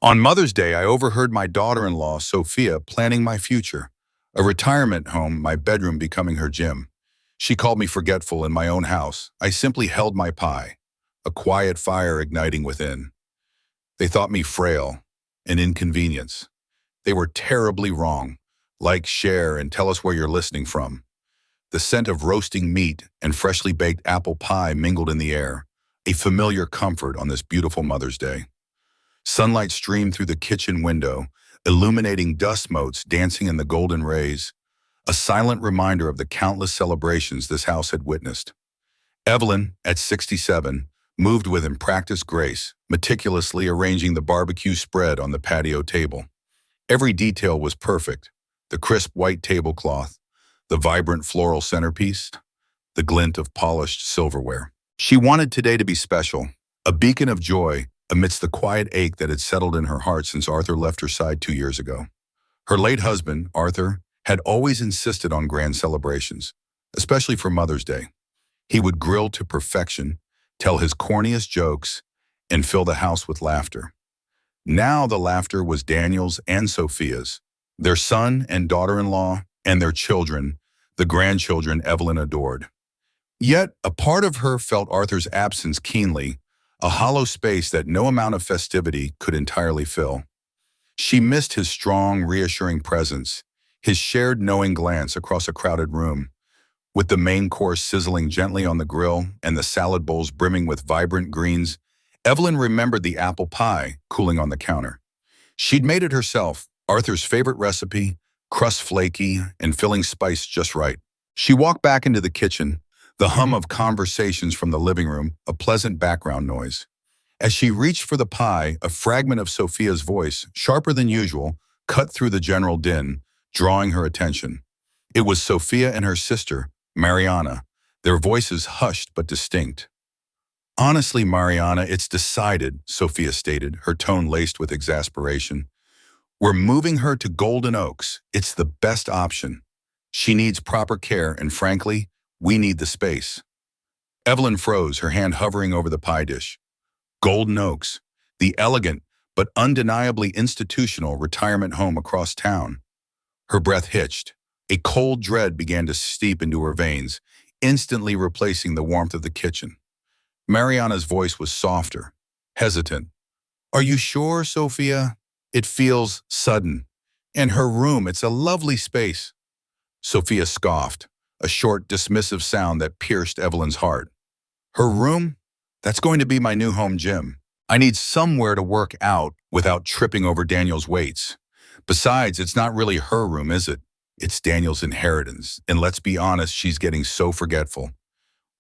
On Mother's Day, I overheard my daughter-in-law, Sophia, planning my future. A retirement home, my bedroom becoming her gym. She called me forgetful in my own house. I simply held my pie, a quiet fire igniting within. They thought me frail, an inconvenience. They were terribly wrong. Like, share, and tell us where you're listening from. The scent of roasting meat and freshly baked apple pie mingled in the air, a familiar comfort on this beautiful Mother's Day. Sunlight streamed through the kitchen window, illuminating dust motes dancing in the golden rays, a silent reminder of the countless celebrations this house had witnessed. Evelyn, at 67, moved with impracticed grace, meticulously arranging the barbecue spread on the patio table. Every detail was perfect: the crisp white tablecloth, the vibrant floral centerpiece, the glint of polished silverware. She wanted today to be special, a beacon of joy amidst the quiet ache that had settled in her heart since Arthur left her side 2 years ago. Her late husband, Arthur, had always insisted on grand celebrations, especially for Mother's Day. He would grill to perfection, tell his corniest jokes, and fill the house with laughter. Now the laughter was Daniel's and Sophia's, their son and daughter-in-law, and their children, the grandchildren Evelyn adored. Yet, a part of her felt Arthur's absence keenly, a hollow space that no amount of festivity could entirely fill. She missed his strong, reassuring presence, his shared knowing glance across a crowded room, with the main course sizzling gently on the grill and the salad bowls brimming with vibrant greens. Evelyn remembered the apple pie cooling on the counter. She'd made it herself, Arthur's favorite recipe, crust flaky and filling spice just right. She walked back into the kitchen, the hum of conversations from the living room, a pleasant background noise. As she reached for the pie, a fragment of Sophia's voice, sharper than usual, cut through the general din, drawing her attention. It was Sophia and her sister, Mariana, their voices hushed but distinct. "Honestly, Mariana, it's decided," Sophia stated, her tone laced with exasperation. "We're moving her to Golden Oaks. It's the best option. She needs proper care, and frankly, we need the space." Evelyn froze, her hand hovering over the pie dish. Golden Oaks, the elegant but undeniably institutional retirement home across town. Her breath hitched. A cold dread began to steep into her veins, instantly replacing the warmth of the kitchen. Mariana's voice was softer, hesitant. "Are you sure, Sophia? It feels sudden. And her room, it's a lovely space." Sophia scoffed, a short, dismissive sound that pierced Evelyn's heart. "Her room? That's going to be my new home gym. I need somewhere to work out without tripping over Daniel's weights. Besides, it's not really her room, is it? It's Daniel's inheritance, and let's be honest, she's getting so forgetful.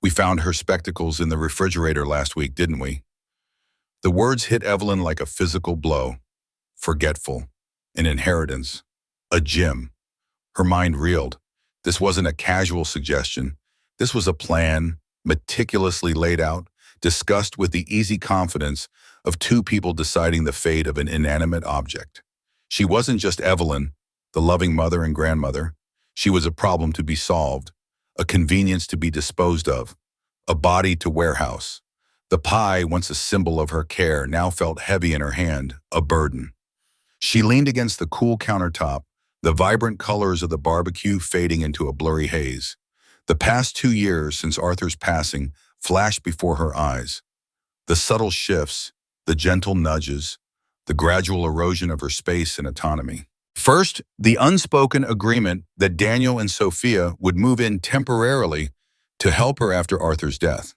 We found her spectacles in the refrigerator last week, didn't we?" The words hit Evelyn like a physical blow. Forgetful, an inheritance, a gym. Her mind reeled. This wasn't a casual suggestion. This was a plan, meticulously laid out, discussed with the easy confidence of two people deciding the fate of an inanimate object. She wasn't just Evelyn, the loving mother and grandmother. She was a problem to be solved, a convenience to be disposed of, a body to warehouse. The pie, once a symbol of her care, now felt heavy in her hand, a burden. She leaned against the cool countertop, the vibrant colors of the barbecue fading into a blurry haze. The past 2 years since Arthur's passing flashed before her eyes. The subtle shifts, the gentle nudges, the gradual erosion of her space and autonomy. First, the unspoken agreement that Daniel and Sophia would move in temporarily to help her after Arthur's death.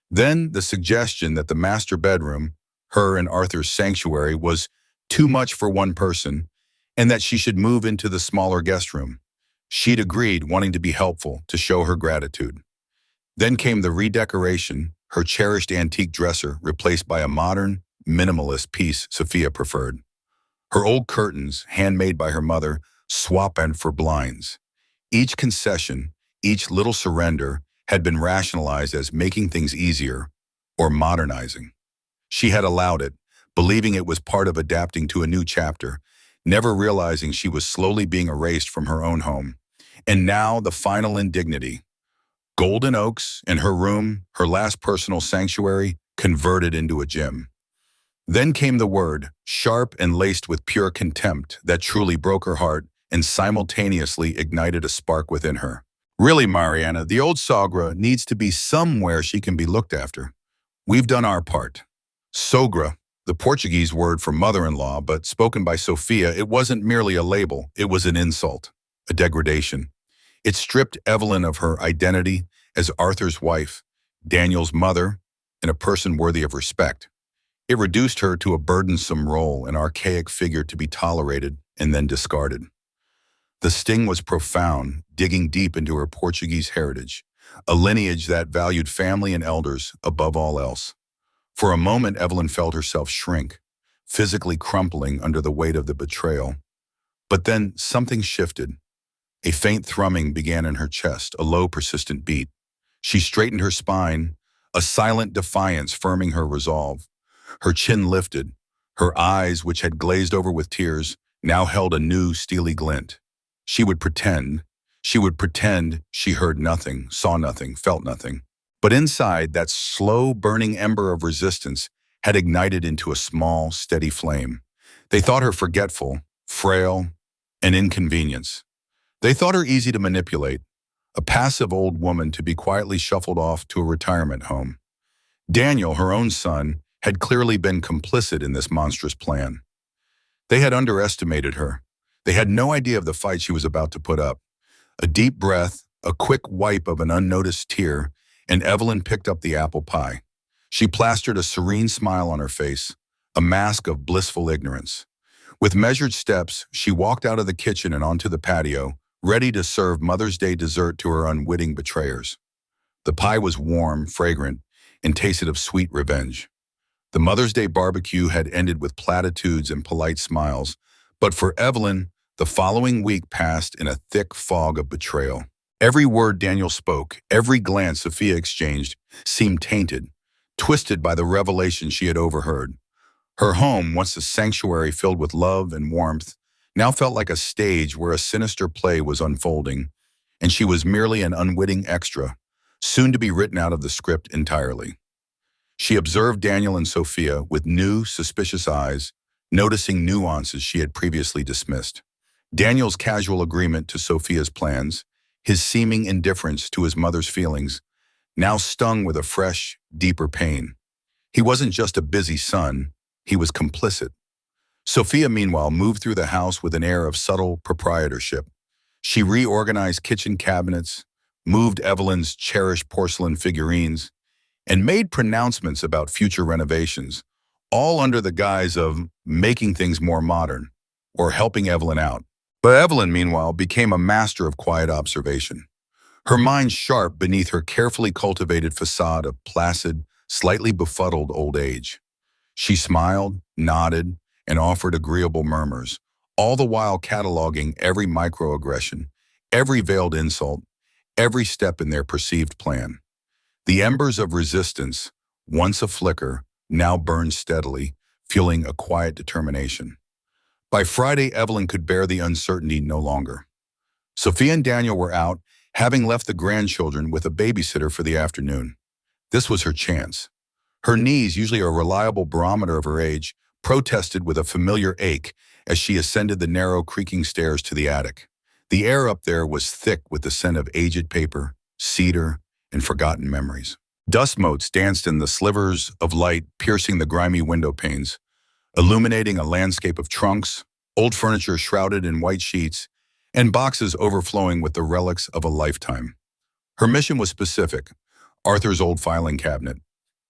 Then the suggestion that the master bedroom, her and Arthur's sanctuary, was too much for one person, and that she should move into the smaller guest room. She'd agreed, wanting to be helpful, to show her gratitude. Then came the redecoration, her cherished antique dresser replaced by a modern, minimalist piece Sophia preferred. Her old curtains, handmade by her mother, swapped for blinds. Each concession, each little surrender, had been rationalized as making things easier or modernizing. She had allowed it, believing it was part of adapting to a new chapter, never realizing she was slowly being erased from her own home. And now the final indignity. Golden Oaks and her room, her last personal sanctuary, converted into a gym. Then came the word, sharp and laced with pure contempt, that truly broke her heart and simultaneously ignited a spark within her. Really, Mariana, the old sogra needs to be somewhere she can be looked after. We've done our part. Sogra, the Portuguese word for mother-in-law, but spoken by Sophia, it wasn't merely a label, it was an insult, a degradation. It stripped Evelyn of her identity as Arthur's wife, Daniel's mother, and a person worthy of respect. It reduced her to a burdensome role, an archaic figure to be tolerated and then discarded. The sting was profound, digging deep into her Portuguese heritage, a lineage that valued family and elders above all else. For a moment, Evelyn felt herself shrink, physically crumpling under the weight of the betrayal. But then something shifted. A faint thrumming began in her chest, a low, persistent beat. She straightened her spine, a silent defiance firming her resolve. Her chin lifted. Her eyes, which had glazed over with tears, now held a new, steely glint. She would pretend she heard nothing, saw nothing, felt nothing. But inside, that slow, burning ember of resistance had ignited into a small, steady flame. They thought her forgetful, frail, an inconvenience. They thought her easy to manipulate, a passive old woman to be quietly shuffled off to a retirement home. Daniel, her own son, had clearly been complicit in this monstrous plan. They had underestimated her. They had no idea of the fight she was about to put up. A deep breath, a quick wipe of an unnoticed tear, and Evelyn picked up the apple pie. She plastered a serene smile on her face, a mask of blissful ignorance. With measured steps, she walked out of the kitchen and onto the patio, ready to serve Mother's Day dessert to her unwitting betrayers. The pie was warm, fragrant, and tasted of sweet revenge. The Mother's Day barbecue had ended with platitudes and polite smiles, but for Evelyn, the following week passed in a thick fog of betrayal. Every word Daniel spoke, every glance Sophia exchanged, seemed tainted, twisted by the revelation she had overheard. Her home, once a sanctuary filled with love and warmth, now felt like a stage where a sinister play was unfolding, and she was merely an unwitting extra, soon to be written out of the script entirely. She observed Daniel and Sophia with new, suspicious eyes, noticing nuances she had previously dismissed. Daniel's casual agreement to Sophia's plans, his seeming indifference to his mother's feelings, now stung with a fresh, deeper pain. He wasn't just a busy son, he was complicit. Sophia, meanwhile, moved through the house with an air of subtle proprietorship. She reorganized kitchen cabinets, moved Evelyn's cherished porcelain figurines, and made pronouncements about future renovations, all under the guise of making things more modern or helping Evelyn out. But Evelyn, meanwhile, became a master of quiet observation. Her mind sharp beneath her carefully cultivated facade of placid, slightly befuddled old age. She smiled, nodded, and offered agreeable murmurs, all the while cataloging every microaggression, every veiled insult, every step in their perceived plan. The embers of resistance, once a flicker, now burned steadily, fueling a quiet determination. By Friday, Evelyn could bear the uncertainty no longer. Sophia and Daniel were out, having left the grandchildren with a babysitter for the afternoon. This was her chance. Her knees, usually a reliable barometer of her age, protested with a familiar ache as she ascended the narrow, creaking stairs to the attic. The air up there was thick with the scent of aged paper, cedar, and forgotten memories. Dust motes danced in the slivers of light piercing the grimy window panes, illuminating a landscape of trunks, old furniture shrouded in white sheets, and boxes overflowing with the relics of a lifetime. Her mission was specific: Arthur's old filing cabinet.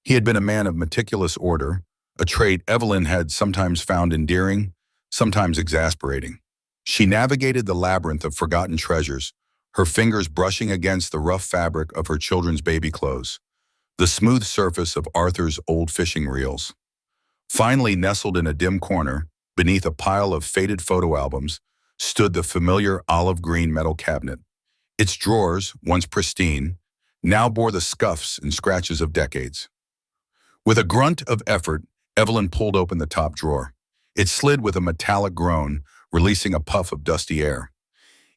He had been a man of meticulous order, a trait Evelyn had sometimes found endearing, sometimes exasperating. She navigated the labyrinth of forgotten treasures, her fingers brushing against the rough fabric of her children's baby clothes, the smooth surface of Arthur's old fishing reels. Finally, nestled in a dim corner, beneath a pile of faded photo albums, stood the familiar olive-green metal cabinet. Its drawers, once pristine, now bore the scuffs and scratches of decades. With a grunt of effort, Evelyn pulled open the top drawer. It slid with a metallic groan, releasing a puff of dusty air.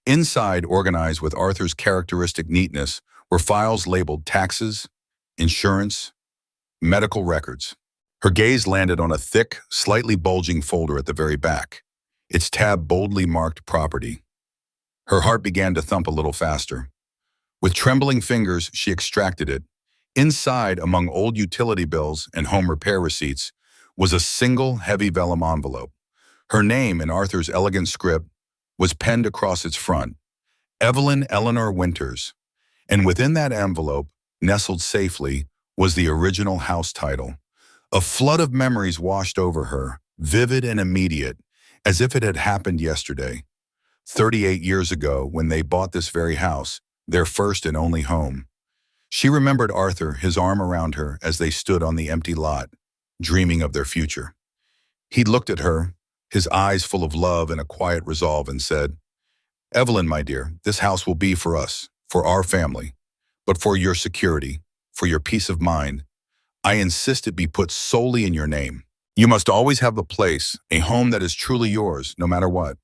Inside, organized with Arthur's characteristic neatness, were files labeled taxes, insurance, medical records. Her gaze landed on a thick, slightly bulging folder at the very back, its tab boldly marked property. Her heart began to thump a little faster. With trembling fingers, she extracted it. Inside, among old utility bills and home repair receipts, was a single heavy vellum envelope. Her name, in Arthur's elegant script, was penned across its front, Evelyn Eleanor Winters. And within that envelope, nestled safely, was the original house title. A flood of memories washed over her, vivid and immediate, as if it had happened yesterday. 38 years ago, when they bought this very house, their first and only home. She remembered Arthur, his arm around her, as they stood on the empty lot, dreaming of their future. He looked at her, his eyes full of love and a quiet resolve, and said, "Evelyn, my dear, this house will be for us, for our family, but for your security, for your peace of mind, I insist it be put solely in your name. You must always have a place, a home that is truly yours, no matter what."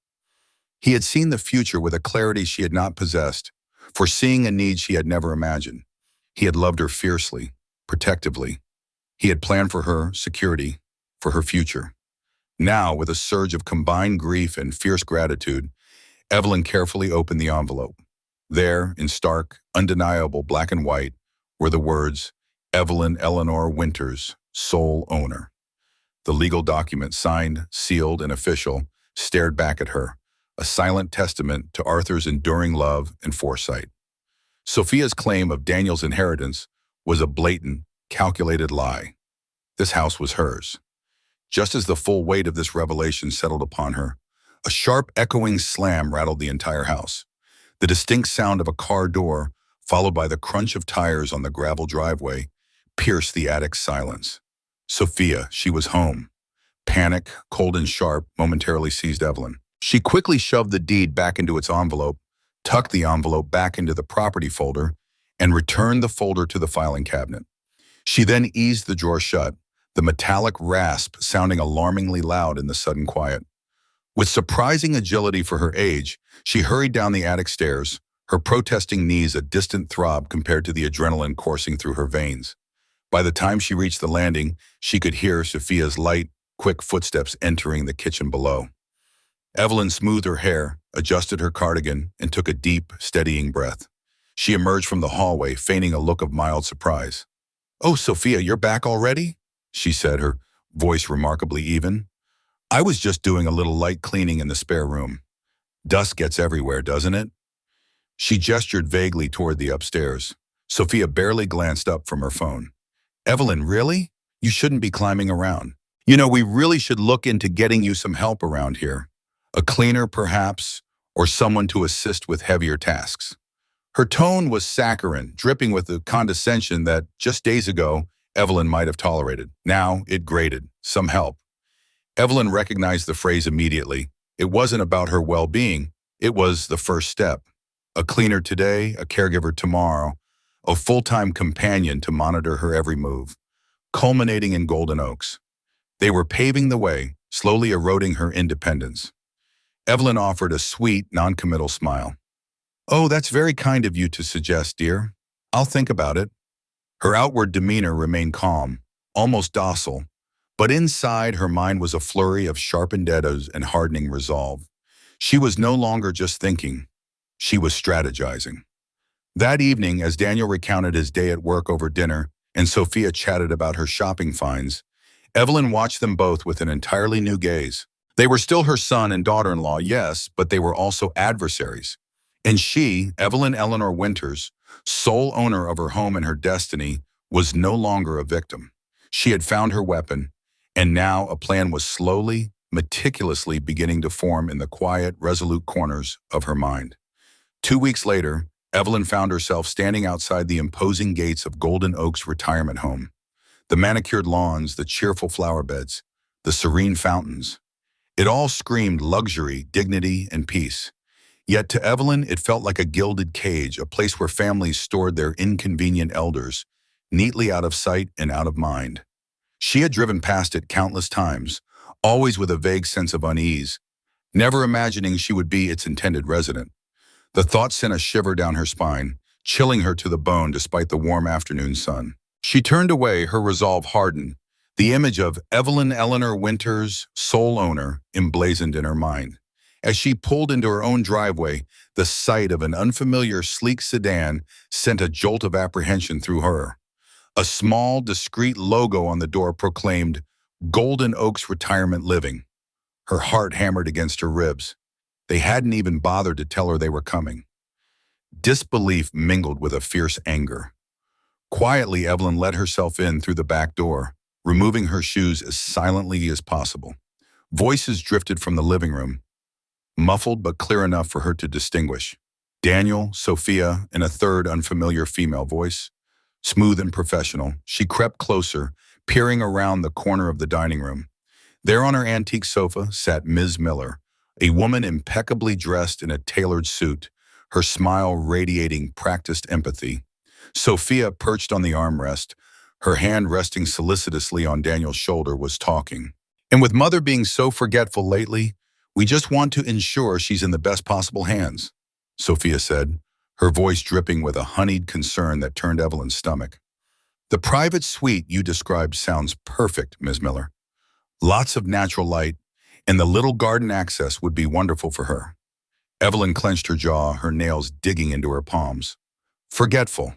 He had seen the future with a clarity she had not possessed, foreseeing a need she had never imagined. He had loved her fiercely, protectively. He had planned for her security, for her future. Now, with a surge of combined grief and fierce gratitude, Evelyn carefully opened the envelope. There, in stark, undeniable black and white, were the words, "Evelyn Eleanor Winters, sole owner." The legal document, signed, sealed, and official, stared back at her, a silent testament to Arthur's enduring love and foresight. Sophia's claim of Daniel's inheritance was a blatant, calculated lie. This house was hers. Just as the full weight of this revelation settled upon her, a sharp, echoing slam rattled the entire house. The distinct sound of a car door, followed by the crunch of tires on the gravel driveway, pierced the attic's silence. Sophia, she was home. Panic, cold and sharp, momentarily seized Evelyn. She quickly shoved the deed back into its envelope, tucked the envelope back into the property folder, and returned the folder to the filing cabinet. She then eased the drawer shut, the metallic rasp sounding alarmingly loud in the sudden quiet. With surprising agility for her age, she hurried down the attic stairs, her protesting knees a distant throb compared to the adrenaline coursing through her veins. By the time she reached the landing, she could hear Sophia's light, quick footsteps entering the kitchen below. Evelyn smoothed her hair, adjusted her cardigan, and took a deep, steadying breath. She emerged from the hallway, feigning a look of mild surprise. "Oh, Sophia, you're back already?" she said, her voice remarkably even. "I was just doing a little light cleaning in the spare room. Dust gets everywhere, doesn't it?" She gestured vaguely toward the upstairs. Sophia barely glanced up from her phone. "Evelyn, really? You shouldn't be climbing around. You know, we really should look into getting you some help around here. A cleaner, perhaps, or someone to assist with heavier tasks." Her tone was saccharine, dripping with the condescension that, just days ago, Evelyn might have tolerated. Now, it grated. Some help. Evelyn recognized the phrase immediately. It wasn't about her well-being. It was the first step. A cleaner today, a caregiver tomorrow, a full-time companion to monitor her every move, culminating in Golden Oaks. They were paving the way, slowly eroding her independence. Evelyn offered a sweet, non-committal smile. "Oh, that's very kind of you to suggest, dear. I'll think about it." Her outward demeanor remained calm, almost docile, but inside her mind was a flurry of sharpened edges and hardening resolve. She was no longer just thinking. She was strategizing. That evening, as Daniel recounted his day at work over dinner and Sophia chatted about her shopping finds, Evelyn watched them both with an entirely new gaze. They were still her son and daughter-in-law, yes, but they were also adversaries. And she, Evelyn Eleanor Winters, sole owner of her home and her destiny, was no longer a victim. She had found her weapon, and now a plan was slowly, meticulously beginning to form in the quiet, resolute corners of her mind. 2 weeks later, Evelyn found herself standing outside the imposing gates of Golden Oaks retirement home. The manicured lawns, the cheerful flower beds, the serene fountains. It all screamed luxury, dignity, and peace. Yet to Evelyn, it felt like a gilded cage, a place where families stored their inconvenient elders, neatly out of sight and out of mind. She had driven past it countless times, always with a vague sense of unease, never imagining she would be its intended resident. The thought sent a shiver down her spine, chilling her to the bone despite the warm afternoon sun. She turned away, her resolve hardened. The image of Evelyn Eleanor Winters, sole owner, emblazoned in her mind. As she pulled into her own driveway, the sight of an unfamiliar sleek sedan sent a jolt of apprehension through her. A small, discreet logo on the door proclaimed, Golden Oaks Retirement Living. Her heart hammered against her ribs. They hadn't even bothered to tell her they were coming. Disbelief mingled with a fierce anger. Quietly, Evelyn let herself in through the back door, removing her shoes as silently as possible. Voices drifted from the living room, muffled but clear enough for her to distinguish. Daniel, Sophia, and a third unfamiliar female voice. Smooth and professional, she crept closer, peering around the corner of the dining room. There on her antique sofa sat Ms. Miller, a woman impeccably dressed in a tailored suit, her smile radiating practiced empathy. Sophia, perched on the armrest, her hand resting solicitously on Daniel's shoulder, was talking. And with Mother being so forgetful lately, we just want to ensure she's in the best possible hands, Sophia said, her voice dripping with a honeyed concern that turned Evelyn's stomach. The private suite you described sounds perfect, Ms. Miller. Lots of natural light, and the little garden access would be wonderful for her. Evelyn clenched her jaw, her nails digging into her palms. Forgetful.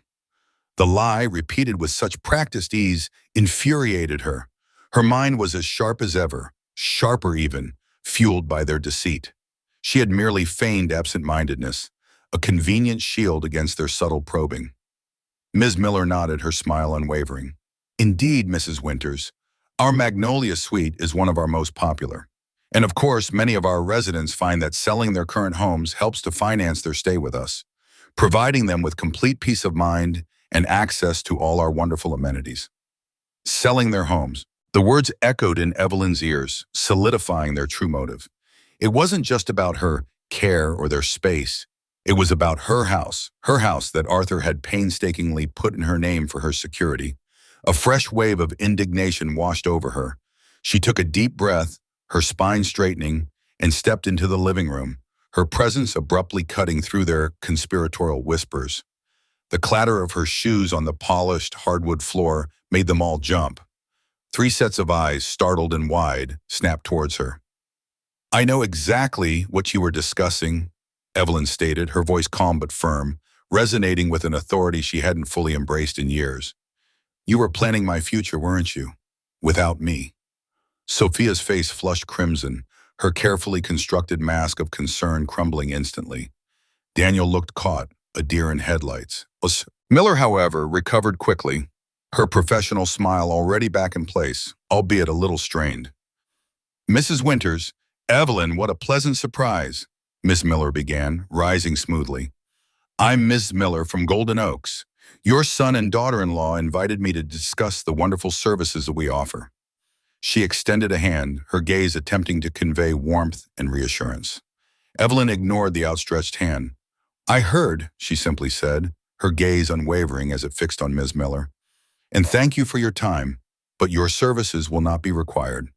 The lie, repeated with such practiced ease, infuriated her. Her mind was as sharp as ever, sharper even, fueled by their deceit. She had merely feigned absent-mindedness, a convenient shield against their subtle probing. Ms. Miller nodded, her smile unwavering. Indeed, Mrs. Winters, our Magnolia Suite is one of our most popular. And of course, many of our residents find that selling their current homes helps to finance their stay with us, providing them with complete peace of mind and access to all our wonderful amenities. Selling their homes. The words echoed in Evelyn's ears, solidifying their true motive. It wasn't just about her care or their space. It was about her house that Arthur had painstakingly put in her name for her security. A fresh wave of indignation washed over her. She took a deep breath, her spine straightening, and stepped into the living room, her presence abruptly cutting through their conspiratorial whispers. The clatter of her shoes on the polished hardwood floor made them all jump. 3 sets of eyes, startled and wide, snapped towards her. I know exactly what you were discussing, Evelyn stated, her voice calm but firm, resonating with an authority she hadn't fully embraced in years. You were planning my future, weren't you? Without me. Sophia's face flushed crimson, her carefully constructed mask of concern crumbling instantly. Daniel looked caught, a deer in headlights. Miller, however, recovered quickly, her professional smile already back in place, albeit a little strained. Mrs. Winters, Evelyn, what a pleasant surprise, Miss Miller began, rising smoothly. I'm Miss Miller from Golden Oaks. Your son and daughter-in-law invited me to discuss the wonderful services that we offer. She extended a hand, her gaze attempting to convey warmth and reassurance. Evelyn ignored the outstretched hand. I heard, she simply said, her gaze unwavering as it fixed on Ms. Miller. And thank you for your time, but your services will not be required.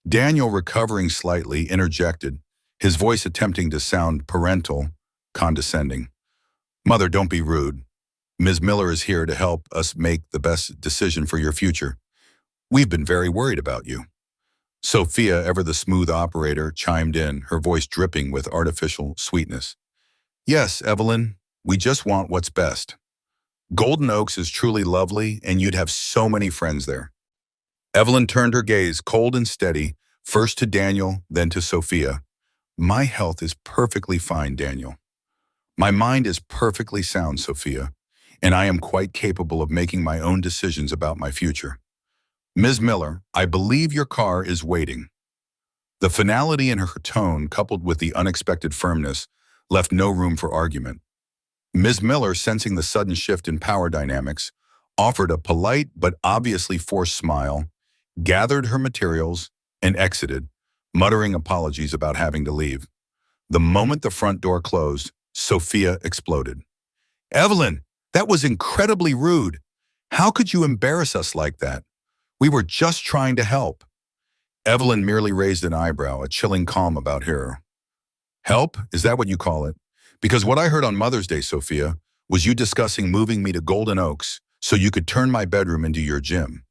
Daniel, recovering slightly, interjected, his voice attempting to sound parental, condescending. Mother, don't be rude. Ms. Miller is here to help us make the best decision for your future. We've been very worried about you. Sophia, ever the smooth operator, chimed in, her voice dripping with artificial sweetness. Yes, Evelyn, we just want what's best. Golden Oaks is truly lovely, and you'd have so many friends there. Evelyn turned her gaze, cold and steady, first to Daniel, then to Sophia. My health is perfectly fine, Daniel. My mind is perfectly sound, Sophia, and I am quite capable of making my own decisions about my future. Ms. Miller, I believe your car is waiting. The finality in her tone, coupled with the unexpected firmness, left no room for argument. Ms. Miller, sensing the sudden shift in power dynamics, offered a polite but obviously forced smile, gathered her materials, and exited, muttering apologies about having to leave. The moment the front door closed, Sophia exploded. Evelyn, that was incredibly rude. How could you embarrass us like that? We were just trying to help. Evelyn merely raised an eyebrow, a chilling calm about her. Help? Is that what you call it? Because what I heard on Mother's Day, Sophia, was you discussing moving me to Golden Oaks so you could turn my bedroom into your gym.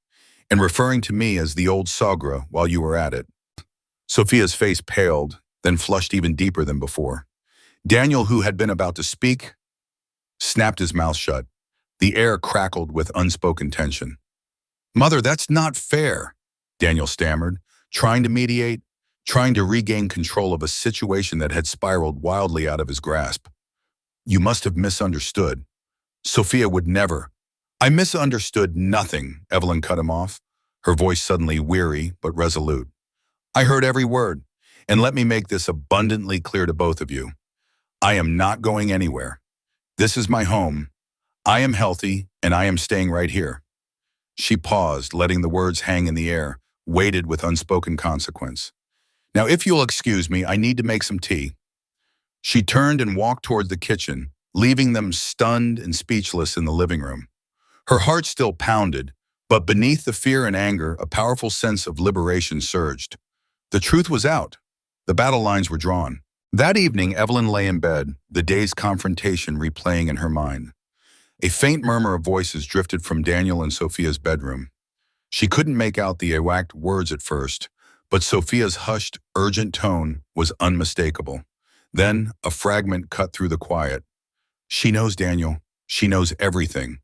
and referring to me as the old Sagra while you were at it. Sophia's face paled, then flushed even deeper than before. Daniel, who had been about to speak, snapped his mouth shut. The air crackled with unspoken tension. "Mother, that's not fair," Daniel stammered, trying to mediate, trying to regain control of a situation that had spiraled wildly out of his grasp. "You must have misunderstood. Sophia would never." "I misunderstood nothing," Evelyn cut him off, her voice suddenly weary but resolute. "I heard every word, and let me make this abundantly clear to both of you. I am not going anywhere. This is my home. I am healthy, and I am staying right here." She paused, letting the words hang in the air, weighted with unspoken consequence. "Now, if you'll excuse me, I need to make some tea." She turned and walked toward the kitchen, leaving them stunned and speechless in the living room. Her heart still pounded, but beneath the fear and anger, a powerful sense of liberation surged. The truth was out. The battle lines were drawn. That evening, Evelyn lay in bed, the day's confrontation replaying in her mind. A faint murmur of voices drifted from Daniel and Sophia's bedroom. She couldn't make out the exact words at first, but Sophia's hushed, urgent tone was unmistakable. Then, a fragment cut through the quiet. "She knows, Daniel. She knows everything.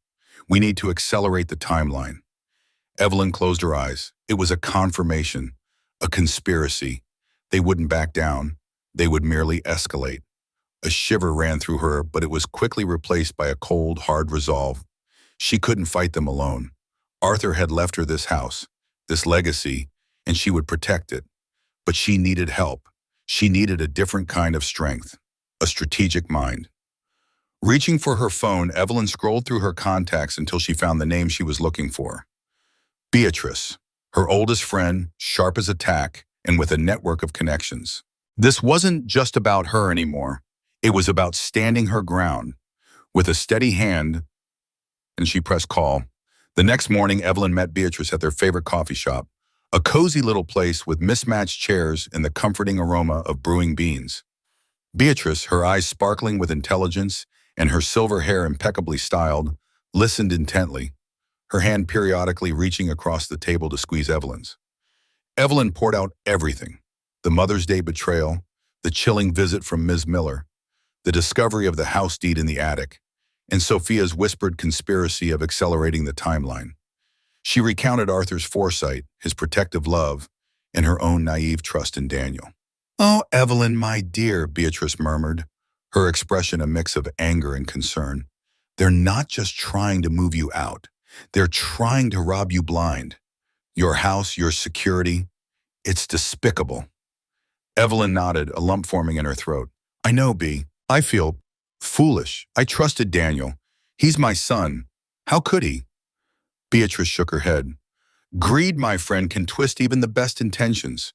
We need to accelerate the timeline." Evelyn closed her eyes. It was a confirmation, a conspiracy. They wouldn't back down. They would merely escalate. A shiver ran through her, but it was quickly replaced by a cold, hard resolve. She couldn't fight them alone. Arthur had left her this house, this legacy, and she would protect it. But she needed help. She needed a different kind of strength, a strategic mind. Reaching for her phone, Evelyn scrolled through her contacts until she found the name she was looking for. Beatrice, her oldest friend, sharp as a tack, and with a network of connections. This wasn't just about her anymore. It was about standing her ground. With a steady hand, and she pressed call. The next morning, Evelyn met Beatrice at their favorite coffee shop, a cozy little place with mismatched chairs and the comforting aroma of brewing beans. Beatrice, her eyes sparkling with intelligence and her silver hair impeccably styled, listened intently, her hand periodically reaching across the table to squeeze Evelyn's. Evelyn poured out everything: the Mother's Day betrayal, the chilling visit from Ms. Miller, the discovery of the house deed in the attic, and Sophia's whispered conspiracy of accelerating the timeline. She recounted Arthur's foresight, his protective love, and her own naive trust in Daniel. "Oh, Evelyn, my dear," Beatrice murmured, her expression a mix of anger and concern. "They're not just trying to move you out. They're trying to rob you blind. Your house, your security. It's despicable." Evelyn nodded, a lump forming in her throat. "I know, Bea. I feel foolish. I trusted Daniel. He's my son. How could he?" Beatrice shook her head. "Greed, my friend, can twist even the best intentions.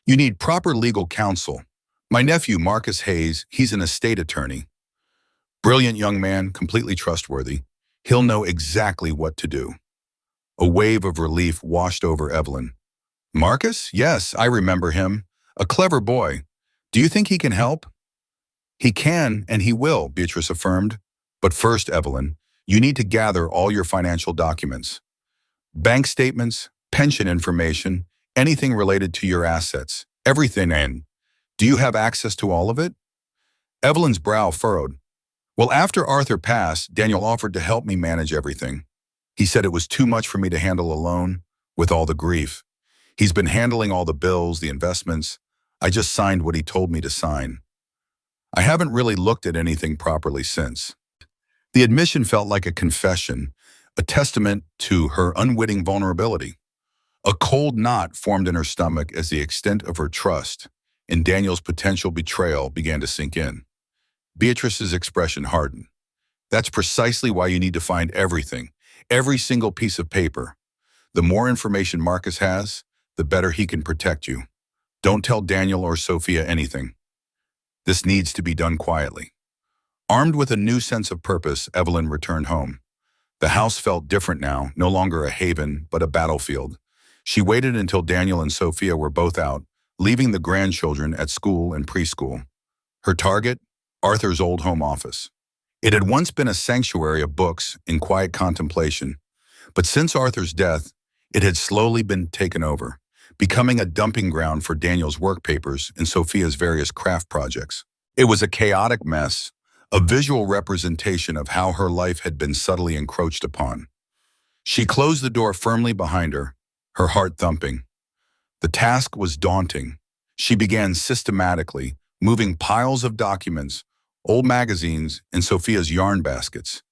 You need proper legal counsel. My nephew, Marcus Hayes, he's an estate attorney. Brilliant young man, completely trustworthy. He'll know exactly what to do." A wave of relief washed over Evelyn. "Marcus? Yes, I remember him. A clever boy. Do you think he can help?" "He can, and he will," Beatrice affirmed. "But first, Evelyn, you need to gather all your financial documents. Bank statements, pension information, anything related to your assets, everything in. Do you have access to all of it?" Evelyn's brow furrowed. "Well, after Arthur passed, Daniel offered to help me manage everything. He said it was too much for me to handle alone, with all the grief. He's been handling all the bills, the investments. I just signed what he told me to sign. I haven't really looked at anything properly since." The admission felt like a confession, a testament to her unwitting vulnerability. A cold knot formed in her stomach as the extent of her trust in Daniel's potential betrayal began to sink in. Beatrice's expression hardened. "That's precisely why you need to find everything, every single piece of paper. The more information Marcus has, the better he can protect you. Don't tell Daniel or Sophia anything. This needs to be done quietly." Armed with a new sense of purpose, Evelyn returned home. The house felt different now, no longer a haven, but a battlefield. She waited until Daniel and Sophia were both out, leaving the grandchildren at school and preschool. Her target? Arthur's old home office. It had once been a sanctuary of books in quiet contemplation, but since Arthur's death, It had slowly been taken over, becoming a dumping ground for Daniel's work papers and Sophia's various craft projects. It was a chaotic mess, a visual representation of how her life had been subtly encroached upon. She closed the door firmly behind her heart thumping. The task was daunting. She began systematically, moving piles of documents, old magazines, and Sophia's yarn baskets.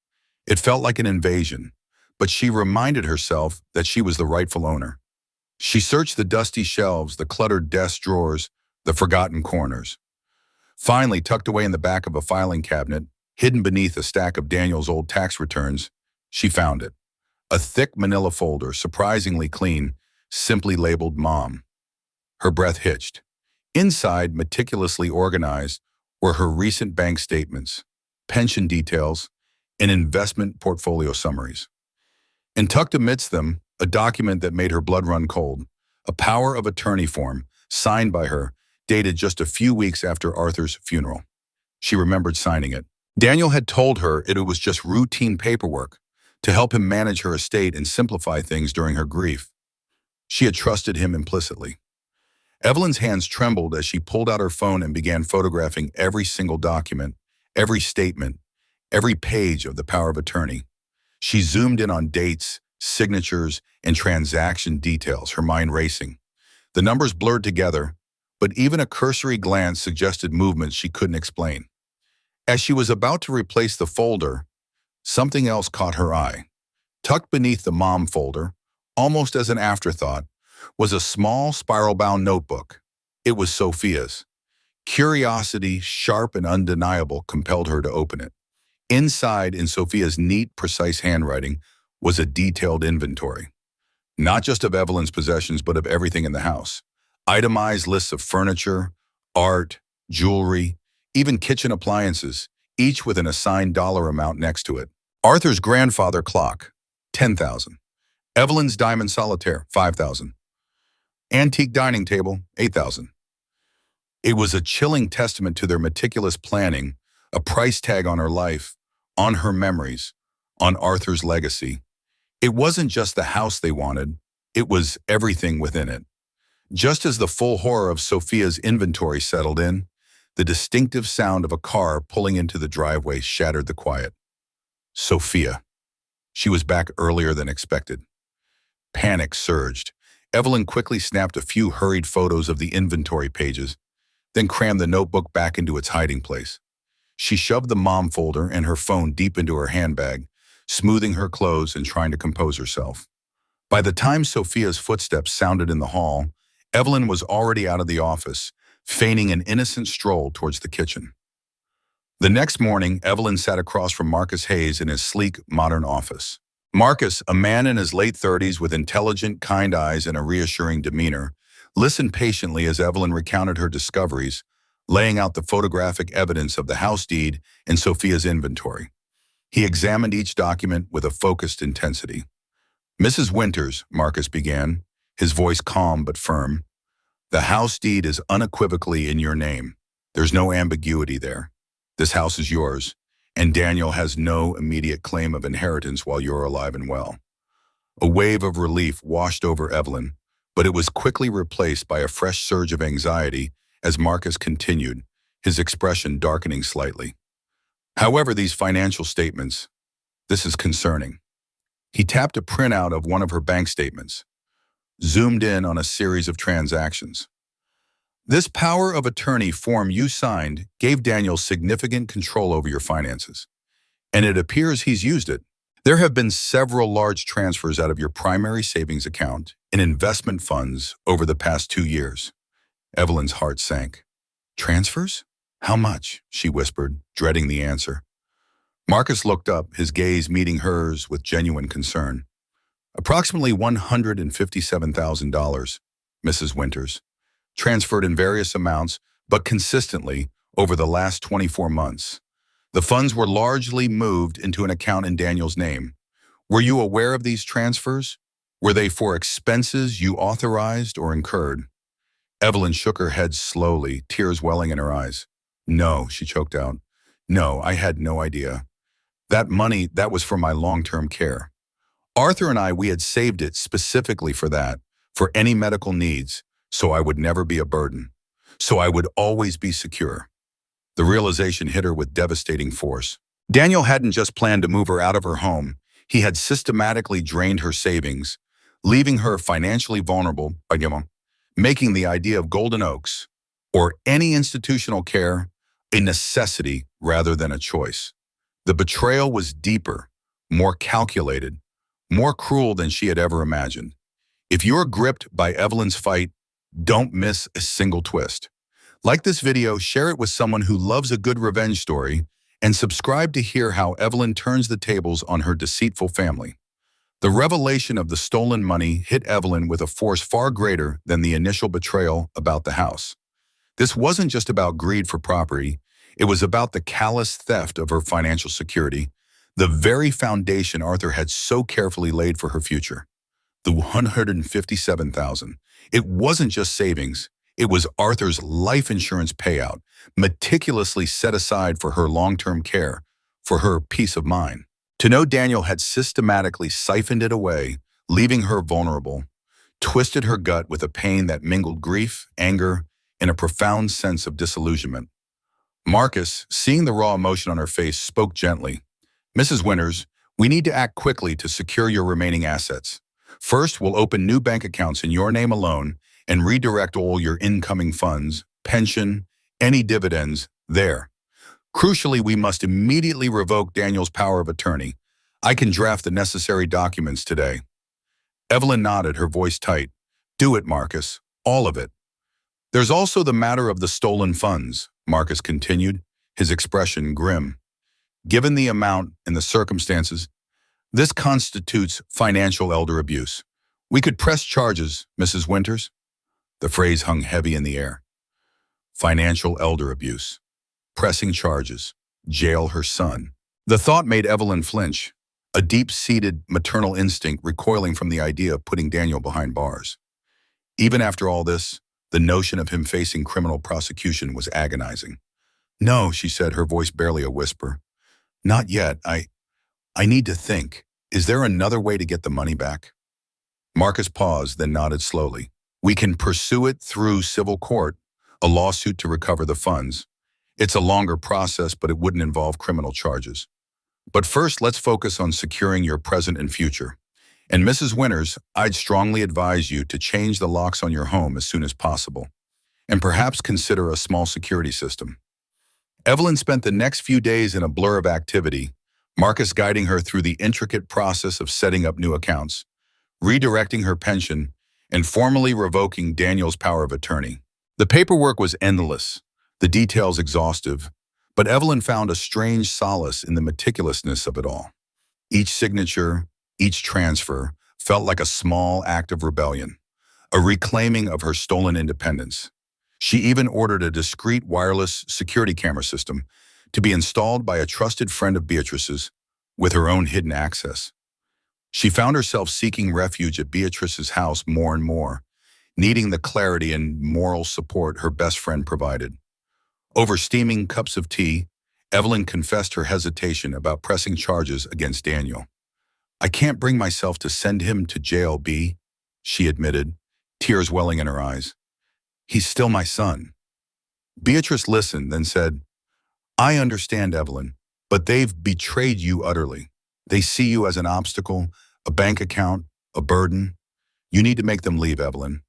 It felt like an invasion, but she reminded herself that she was the rightful owner. She searched the dusty shelves, the cluttered desk drawers, the forgotten corners. Finally, tucked away in the back of a filing cabinet, hidden beneath a stack of Daniel's old tax returns, she found it. A thick manila folder, surprisingly clean, simply labeled Mom. Her breath hitched. Inside, meticulously organized, were her recent bank statements, pension details, and investment portfolio summaries. And tucked amidst them, a document that made her blood run cold, a power of attorney form, signed by her, dated just a few weeks after Arthur's funeral. She remembered signing it. Daniel had told her it was just routine paperwork to help him manage her estate and simplify things during her grief. She had trusted him implicitly. Evelyn's hands trembled as she pulled out her phone and began photographing every single document, every statement, every page of the power of attorney. She zoomed in on dates, signatures, and transaction details, her mind racing. The numbers blurred together, but even a cursory glance suggested movements she couldn't explain. As she was about to replace the folder, something else caught her eye. Tucked beneath the Mom folder, almost as an afterthought, was a small spiral-bound notebook. It was Sophia's. Curiosity, sharp and undeniable, compelled her to open it. Inside, in Sophia's neat, precise handwriting, was a detailed inventory. Not just of Evelyn's possessions, but of everything in the house. Itemized lists of furniture, art, jewelry, even kitchen appliances, each with an assigned dollar amount next to it. Arthur's grandfather clock, $10,000. Evelyn's diamond solitaire, $5,000. Antique dining table, $8,000. It was a chilling testament to their meticulous planning, a price tag on her life, on her memories, on Arthur's legacy. It wasn't just the house they wanted, it was everything within it. Just as the full horror of Sophia's inventory settled in, the distinctive sound of a car pulling into the driveway shattered the quiet. Sophia. She was back earlier than expected. Panic surged. Evelyn quickly snapped a few hurried photos of the inventory pages, then crammed the notebook back into its hiding place. She shoved the Mom folder and her phone deep into her handbag, smoothing her clothes and trying to compose herself. By the time Sophia's footsteps sounded in the hall, Evelyn was already out of the office, feigning an innocent stroll towards the kitchen. The next morning, Evelyn sat across from Marcus Hayes in his sleek, modern office. Marcus, a man in his late 30s with intelligent, kind eyes and a reassuring demeanor, listened patiently as Evelyn recounted her discoveries, laying out the photographic evidence of the house deed and Sophia's inventory. He examined each document with a focused intensity. "Mrs. Winters," Marcus began, his voice calm but firm, "the house deed is unequivocally in your name. There's no ambiguity there. This house is yours, and Daniel has no immediate claim of inheritance while you're alive and well." A wave of relief washed over Evelyn, but it was quickly replaced by a fresh surge of anxiety as Marcus continued, his expression darkening slightly. "However, these financial statements, this is concerning." He tapped a printout of one of her bank statements, zoomed in on a series of transactions. "This power of attorney form you signed gave Daniel significant control over your finances, and it appears he's used it. There have been several large transfers out of your primary savings account and investment funds over the past 2 years." Evelyn's heart sank. "Transfers? How much?" she whispered, dreading the answer. Marcus looked up, his gaze meeting hers with genuine concern. "Approximately $157,000, Mrs. Winters, transferred in various amounts, but consistently over the last 24 months. The funds were largely moved into an account in Daniel's name. Were you aware of these transfers? Were they for expenses you authorized or incurred?" Evelyn shook her head slowly, tears welling in her eyes. "No," she choked out. "No, I had no idea. That money, that was for my long-term care. Arthur and we had saved it specifically for that, for any medical needs, so I would never be a burden. So I would always be secure. The realization hit her with devastating force. Daniel hadn't just planned to move her out of her home. He had systematically drained her savings, leaving her financially vulnerable, making the idea of golden oaks or any institutional care a necessity rather than a choice. The betrayal was deeper, more calculated, more cruel than she had ever imagined. If you're gripped by Evelyn's fight, don't miss a single twist. Like this video, share it with someone who loves a good revenge story, and subscribe to hear how Evelyn turns the tables on her deceitful family. The revelation of the stolen money hit Evelyn with a force far greater than the initial betrayal about the house. This wasn't just about greed for property, it was about the callous theft of her financial security, the very foundation Arthur had so carefully laid for her future. The $157,000. It wasn't just savings, it was Arthur's life insurance payout, meticulously set aside for her long-term care, for her peace of mind. To know Daniel had systematically siphoned it away, leaving her vulnerable, twisted her gut with a pain that mingled grief, anger, and a profound sense of disillusionment. Marcus, seeing the raw emotion on her face, spoke gently. "Mrs. Winters, we need to act quickly to secure your remaining assets. First, we'll open new bank accounts in your name alone and redirect all your incoming funds, pension, any dividends, there. Crucially, we must immediately revoke Daniel's power of attorney. I can draft the necessary documents today." Evelyn nodded, her voice tight. "Do it, Marcus. All of it." "There's also the matter of the stolen funds," Marcus continued, his expression grim. "Given the amount and the circumstances, this constitutes financial elder abuse. We could press charges, Mrs. Winters." The phrase hung heavy in the air. Financial elder abuse. Pressing charges. Jail her son. The thought made Evelyn flinch, a deep-seated maternal instinct recoiling from the idea of putting Daniel behind bars. Even after all this, the notion of him facing criminal prosecution was agonizing. "No," she said, her voice barely a whisper. "Not yet. I need to think. Is there another way to get the money back?" Marcus paused, then nodded slowly. "We can pursue it through civil court, a lawsuit to recover the funds. It's a longer process, but it wouldn't involve criminal charges. But first, let's focus on securing your present and future. And Mrs. Winters, I'd strongly advise you to change the locks on your home as soon as possible, and perhaps consider a small security system." Evelyn spent the next few days in a blur of activity, Marcus guiding her through the intricate process of setting up new accounts, redirecting her pension, and formally revoking Daniel's power of attorney. The paperwork was endless, the details exhaustive, but Evelyn found a strange solace in the meticulousness of it all. Each signature, each transfer, felt like a small act of rebellion, a reclaiming of her stolen independence. She even ordered a discreet wireless security camera system to be installed by a trusted friend of Beatrice's, with her own hidden access. She found herself seeking refuge at Beatrice's house more and more, needing the clarity and moral support her best friend provided. Over steaming cups of tea, Evelyn confessed her hesitation about pressing charges against Daniel. "I can't bring myself to send him to jail, B," she admitted, tears welling in her eyes. "He's still my son." Beatrice listened, then said, "I understand, Evelyn, but they've betrayed you utterly. They see you as an obstacle, a bank account, a burden. You need to make them leave, Evelyn.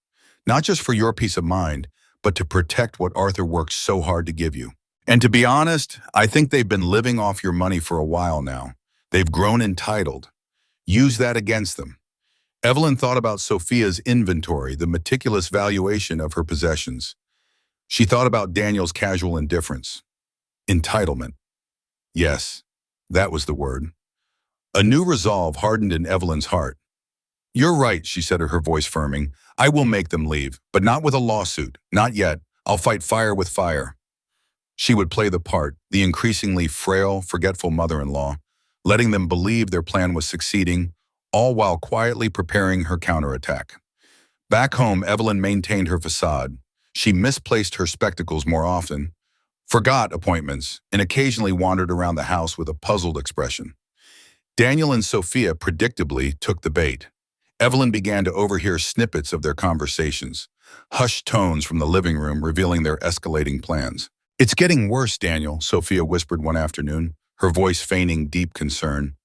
Not just for your peace of mind, but to protect what Arthur worked so hard to give you. And to be honest, I think they've been living off your money for a while now. They've grown entitled. Use that against them." Evelyn thought about Sophia's inventory, the meticulous valuation of her possessions. She thought about Daniel's casual indifference. Entitlement. Yes, that was the word. A new resolve hardened in Evelyn's heart. "You're right," she said, her voice firming. "I will make them leave, but not with a lawsuit. Not yet. I'll fight fire with fire." She would play the part, the increasingly frail, forgetful mother-in-law, letting them believe their plan was succeeding, all while quietly preparing her counterattack. Back home, Evelyn maintained her facade. She misplaced her spectacles more often, forgot appointments, and occasionally wandered around the house with a puzzled expression. Daniel and Sophia predictably took the bait. Evelyn began to overhear snippets of their conversations, hushed tones from the living room revealing their escalating plans. "It's getting worse, Daniel," Sophia whispered one afternoon, her voice feigning deep concern.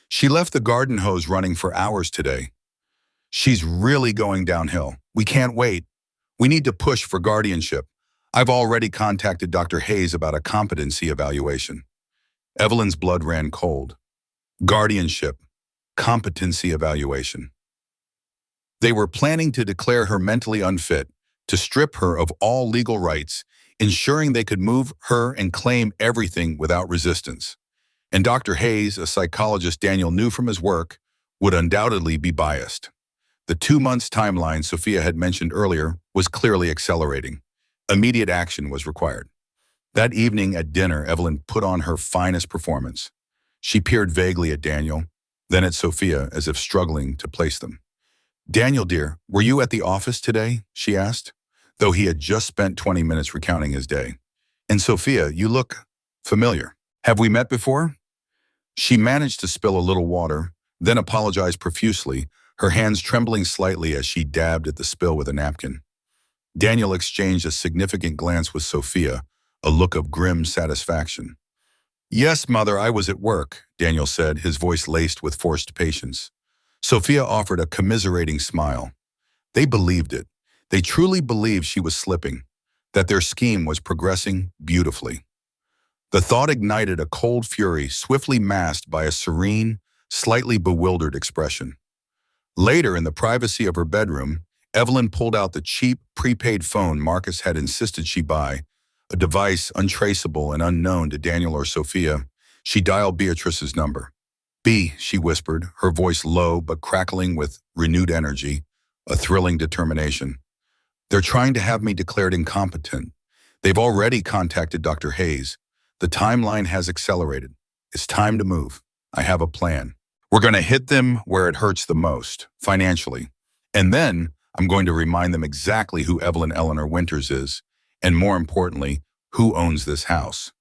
"She left the garden hose running for hours today. She's really going downhill. We can't wait. We need to push for guardianship. I've already contacted Dr. Hayes about a competency evaluation." Evelyn's blood ran cold. Guardianship, competency evaluation. They were planning to declare her mentally unfit, to strip her of all legal rights, ensuring they could move her and claim everything without resistance. And Dr. Hayes, a psychologist Daniel knew from his work, would undoubtedly be biased. The 2 months timeline Sophia had mentioned earlier was clearly accelerating. Immediate action was required. That evening at dinner, Evelyn put on her finest performance. She peered vaguely at Daniel, then at Sophia as if struggling to place them. "Daniel, dear, were you at the office today?" she asked, though he had just spent 20 minutes recounting his day. "And Sophia, you look familiar. Have we met before?" She managed to spill a little water, then apologized profusely, her hands trembling slightly as she dabbed at the spill with a napkin. Daniel exchanged a significant glance with Sophia, a look of grim satisfaction. "Yes, Mother, I was at work," Daniel said, his voice laced with forced patience. Sophia offered a commiserating smile. They believed it. They truly believed she was slipping, that their scheme was progressing beautifully. The thought ignited a cold fury swiftly masked by a serene, slightly bewildered expression. Later, in the privacy of her bedroom, Evelyn pulled out the cheap, prepaid phone Marcus had insisted she buy, a device untraceable and unknown to Daniel or Sophia. She dialed Beatrice's number. "B," she whispered, her voice low but crackling with renewed energy, a thrilling determination. "They're trying to have me declared incompetent. They've already contacted Dr. Hayes. The timeline has accelerated. It's time to move. I have a plan. We're going to hit them where it hurts the most, financially. And then I'm going to remind them exactly who Evelyn Eleanor Winters is, and more importantly, who owns this house."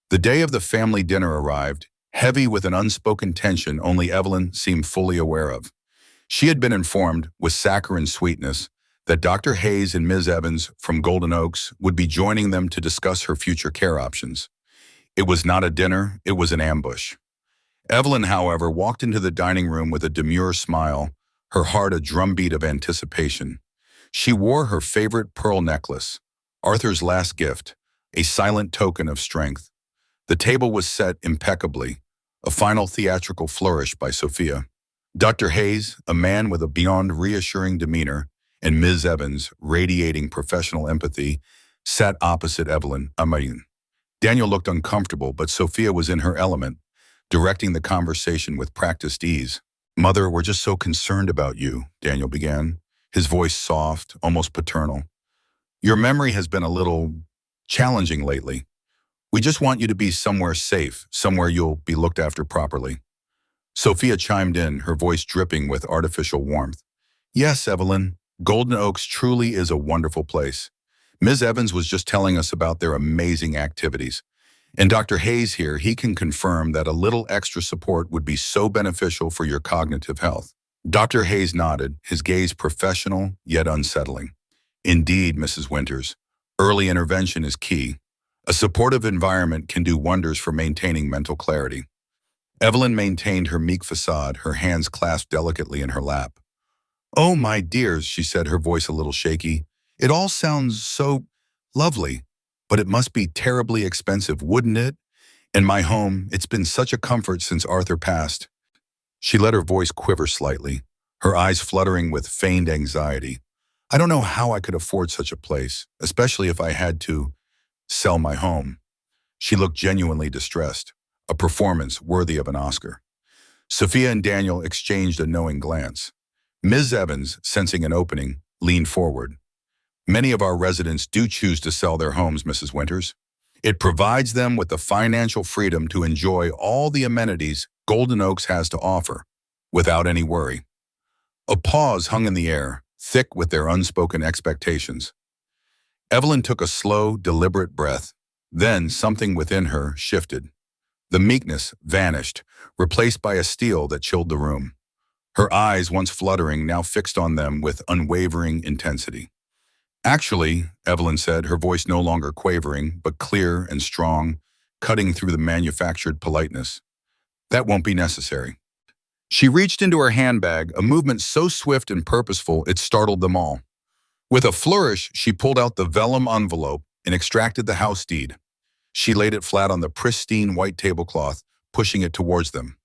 The day of the family dinner arrived, heavy with an unspoken tension only Evelyn seemed fully aware of. She had been informed, with saccharine sweetness, that Dr. Hayes and Ms. Evans from Golden Oaks would be joining them to discuss her future care options. It was not a dinner, it was an ambush. Evelyn, however, walked into the dining room with a demure smile, her heart a drumbeat of anticipation. She wore her favorite pearl necklace, Arthur's last gift, a silent token of strength. The table was set impeccably, a final theatrical flourish by Sophia. Dr. Hayes, a man with a beyond reassuring demeanor, and Ms. Evans, radiating professional empathy, sat opposite Evelyn. Daniel looked uncomfortable, but Sophia was in her element, directing the conversation with practiced ease. "Mother, we're just so concerned about you," Daniel began, his voice soft, almost paternal. "Your memory has been a little challenging lately. We just want you to be somewhere safe, somewhere you'll be looked after properly." Sophia chimed in, her voice dripping with artificial warmth. "Yes, Evelyn, Golden Oaks truly is a wonderful place. Ms. Evans was just telling us about their amazing activities. And Dr. Hayes here, he can confirm that a little extra support would be so beneficial for your cognitive health." Dr. Hayes nodded, his gaze professional yet unsettling. "Indeed, Mrs. Winters, early intervention is key. A supportive environment can do wonders for maintaining mental clarity." Evelyn maintained her meek facade, her hands clasped delicately in her lap. "Oh, my dears," she said, her voice a little shaky. "It all sounds so lovely, but it must be terribly expensive, wouldn't it? In my home, it's been such a comfort since Arthur passed." She let her voice quiver slightly, her eyes fluttering with feigned anxiety. "I don't know how I could afford such a place, especially if I had to sell my home." She looked genuinely distressed, a performance worthy of an Oscar. Sophia and Daniel exchanged a knowing glance. Ms. Evans, sensing an opening, leaned forward. "Many of our residents do choose to sell their homes, Mrs. Winters. It provides them with the financial freedom to enjoy all the amenities Golden Oaks has to offer, without any worry." A pause hung in the air, thick with their unspoken expectations. Evelyn took a slow, deliberate breath. Then something within her shifted. The meekness vanished, replaced by a steel that chilled the room. Her eyes, once fluttering, now fixed on them with unwavering intensity. Actually, Evelyn said, her voice no longer quavering, but clear and strong, cutting through the manufactured politeness. That won't be necessary. She reached into her handbag, a movement so swift and purposeful it startled them all. With a flourish, she pulled out the vellum envelope and extracted the house deed. She laid it flat on the pristine white tablecloth, pushing it towards them.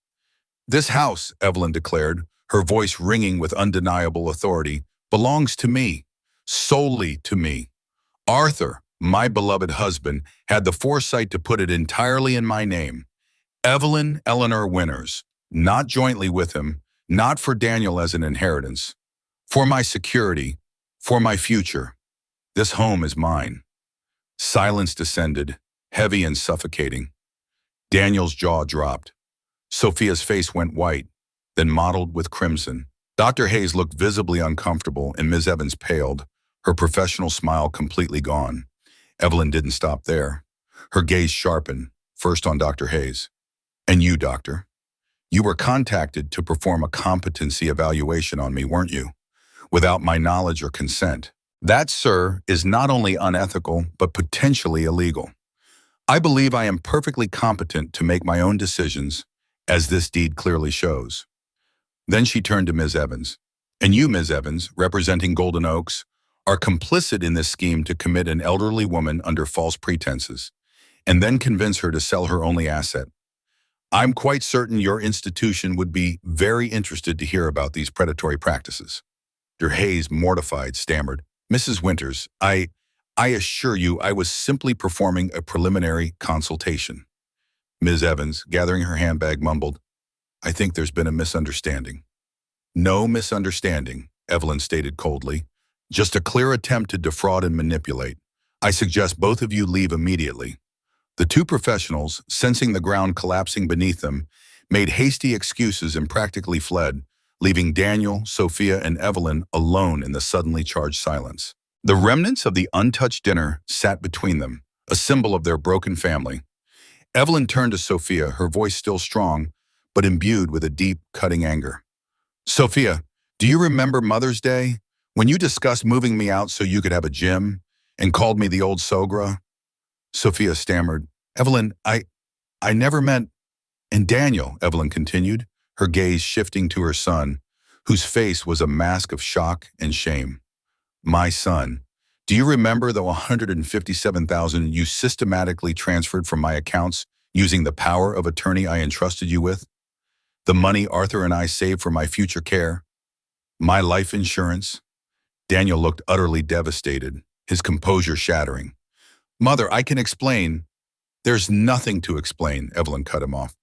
"This house," Evelyn declared, her voice ringing with undeniable authority, "belongs to me, solely to me. Arthur, my beloved husband, had the foresight to put it entirely in my name. Evelyn Eleanor Winters, not jointly with him, not for Daniel as an inheritance. For my security, for my future. This home is mine." Silence descended, heavy and suffocating. Daniel's jaw dropped. Sophia's face went white, then mottled with crimson. Dr. Hayes looked visibly uncomfortable and Ms. Evans paled, her professional smile completely gone. Evelyn didn't stop there. Her gaze sharpened, first on Dr. Hayes. "And you, doctor? You were contacted to perform a competency evaluation on me, weren't you? Without my knowledge or consent. That, sir, is not only unethical, but potentially illegal. I believe I am perfectly competent to make my own decisions, as this deed clearly shows." Then she turned to Ms. Evans. "And you, Ms. Evans, representing Golden Oaks, are complicit in this scheme to commit an elderly woman under false pretenses, and then convince her to sell her only asset. I'm quite certain your institution would be very interested to hear about these predatory practices." Dr. Hayes, mortified, stammered, "Mrs. Winters, I assure you I was simply performing a preliminary consultation." Ms. Evans, gathering her handbag, mumbled, "I think there's been a misunderstanding." "No misunderstanding," Evelyn stated coldly. "Just a clear attempt to defraud and manipulate. I suggest both of you leave immediately." The two professionals, sensing the ground collapsing beneath them, made hasty excuses and practically fled, leaving Daniel, Sophia, and Evelyn alone in the suddenly charged silence. The remnants of the untouched dinner sat between them, a symbol of their broken family. Evelyn turned to Sophia, her voice still strong, but imbued with a deep, cutting anger. "Sophia, do you remember Mother's Day, when you discussed moving me out so you could have a gym, and called me the old Sogra?" Sophia stammered, "Evelyn, I never meant—" "And Daniel," Evelyn continued, her gaze shifting to her son, whose face was a mask of shock and shame. "My son, do you remember the $157,000 you systematically transferred from my accounts using the power of attorney I entrusted you with? The money Arthur and I saved for my future care? My life insurance?" Daniel looked utterly devastated, his composure shattering. "Mother, I can explain." "There's nothing to explain," Evelyn cut him off.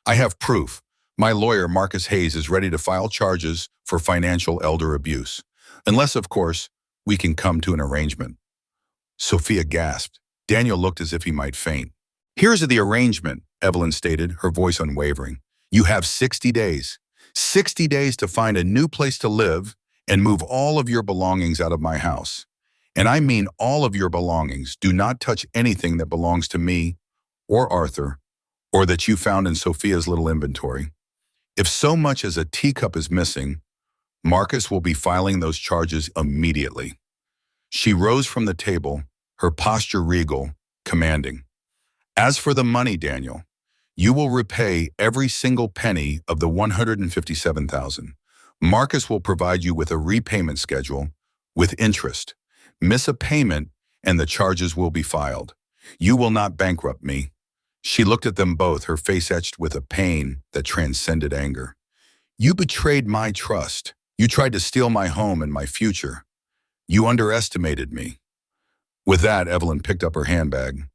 "I have proof. My lawyer, Marcus Hayes, is ready to file charges for financial elder abuse. Unless, of course, we can come to an arrangement." Sophia gasped. Daniel looked as if he might faint. "Here's the arrangement," Evelyn stated, her voice unwavering. "You have 60 days. 60 days to find a new place to live and move all of your belongings out of my house. And I mean all of your belongings. Do not touch anything that belongs to me or Arthur, or that you found in Sophia's little inventory. If so much as a teacup is missing, Marcus will be filing those charges immediately." She rose from the table, her posture regal, commanding. "As for the money, Daniel, you will repay every single penny of the $157,000. Marcus will provide you with a repayment schedule with interest. Miss a payment and the charges will be filed. You will not bankrupt me." She looked at them both, her face etched with a pain that transcended anger. "You betrayed my trust. You tried to steal my home and my future. You underestimated me." With that, Evelyn picked up her handbag.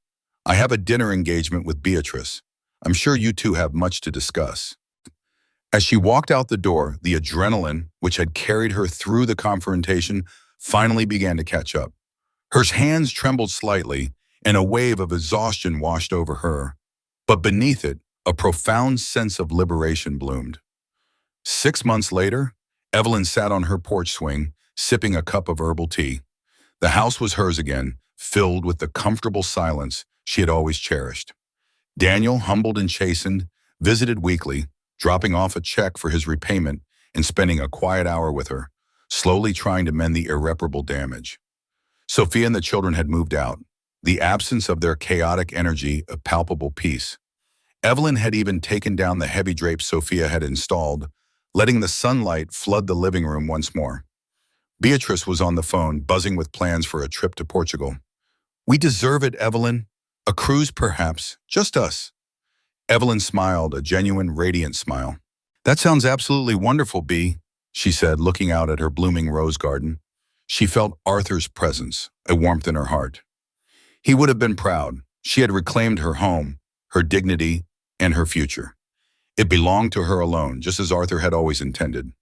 "I have a dinner engagement with Beatrice. I'm sure you two have much to discuss." As she walked out the door, the adrenaline, which had carried her through the confrontation, finally began to catch up. Her hands trembled slightly, and a wave of exhaustion washed over her. But beneath it, a profound sense of liberation bloomed. 6 months later, Evelyn sat on her porch swing, sipping a cup of herbal tea. The house was hers again, filled with the comfortable silence she had always cherished. Daniel, humbled and chastened, visited weekly, dropping off a check for his repayment and spending a quiet hour with her, slowly trying to mend the irreparable damage. Sophia and the children had moved out, the absence of their chaotic energy a palpable peace. Evelyn had even taken down the heavy drapes Sophia had installed, letting the sunlight flood the living room once more. Beatrice was on the phone, buzzing with plans for a trip to Portugal. "We deserve it, Evelyn. A cruise, perhaps. Just us." Evelyn smiled, a genuine, radiant smile. "That sounds absolutely wonderful, Bea," she said, looking out at her blooming rose garden. She felt Arthur's presence, a warmth in her heart. He would have been proud. She had reclaimed her home, her dignity, and her future. It belonged to her alone, just as Arthur had always intended.